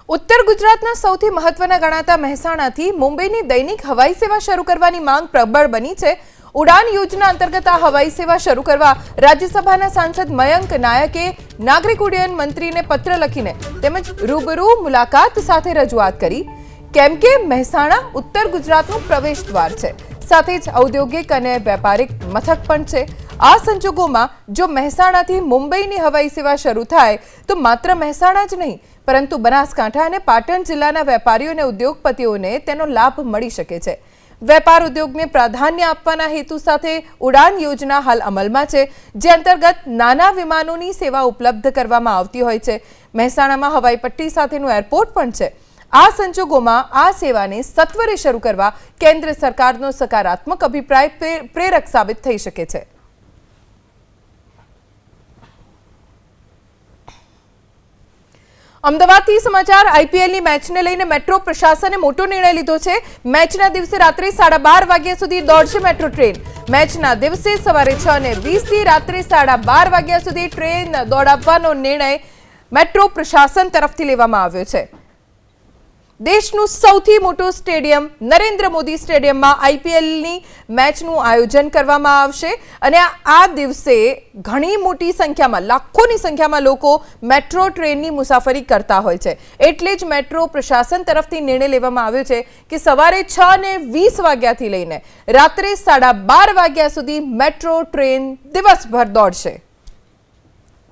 ઉત્તર ગુજરાતના સૌથી મહત્વના ગણાતા મહેસાણાથી મુંબઈની દૈનિક હવાઈ સેવા શરૂ કરવાની માંગ પ્રબળ બની છે। ઉડાન યોજના અંતર્ગત આ હવાઈ સેવા શરૂ કરવા રાજ્યસભાના સાંસદ મયંક નાયકે નાગરિક ઉડ્ડયન મંત્રીને પત્ર લખીને તેમજ રૂબરૂ મુલાકાત સાથે રજૂઆત કરી, કેમ કે મહેસાણા ઉત્તર ગુજરાતનું પ્રવેશ દ્વાર છે, સાથે જ ઔદ્યોગિક અને વેપારિક મથક પણ છે। આ સંજોગોમાં જો મહેસાણાથી મુંબઈની હવાઈ સેવા શરૂ થાય તો માત્ર મહેસાણા જ નહીં પરંતુ બનાસકાંઠા અને પાટણ જિલ્લાના વેપારીઓ અને ઉદ્યોગપતિઓને તેનો લાભ મળી શકે છે। વેપાર ઉદ્યોગને પ્રાધાન્ય આપવાના હેતુ સાથે ઉડાન યોજના હાલ અમલમાં છે, જે અંતર્ગત નાના વિમાનોની સેવા ઉપલબ્ધ કરવામાં આવતી હોય છે। મહેસાણામાં હવાઈ પટ્ટી સાથેનું એરપોર્ટ પણ છે। આ સંજોગોમાં આ સેવાને સત્વરે શરૂ કરવા કેન્દ્ર સરકારનો સકારાત્મક અભિપ્રાય પ્રેરક સાબિત થઈ શકે છે। અમદાવાદથી સમાચાર। આઈપીએલની મેચને લઈને મેટ્રો પ્રશાસને મોટો નિર્ણય લીધો છે। મેચના દિવસે રાત્રે 12:30 વાગ્યા સુધી દોડશે મેટ્રો ટ્રેન। મેચના દિવસે સવારે 6:20 થી રાત્રે 12:30 વાગ્યા સુધી ટ્રેન દોડાવવાનો નિર્ણય મેટ્રો પ્રશાસન તરફથી લેવામાં આવ્યો છે। દેશનું સૌથી મોટું સ્ટેડિયમ નરેન્દ્ર મોદી સ્ટેડિયમમાં આઈપીએલની મેચનું આયોજન કરવામાં આવશે અને આ દિવસે ઘણી મોટી સંખ્યામાં લાખોની સંખ્યામાં લોકો મેટ્રો ટ્રેનની મુસાફરી કરતા હોય છે। એટલે જ મેટ્રો પ્રશાસન તરફથી નિર્ણય લેવામાં આવ્યો છે કે સવારે 6:20 વાગ્યાથી લઈને રાત્રે 12:30 વાગ્યા સુધી મેટ્રો ટ્રેન દિવસભર દોડશે।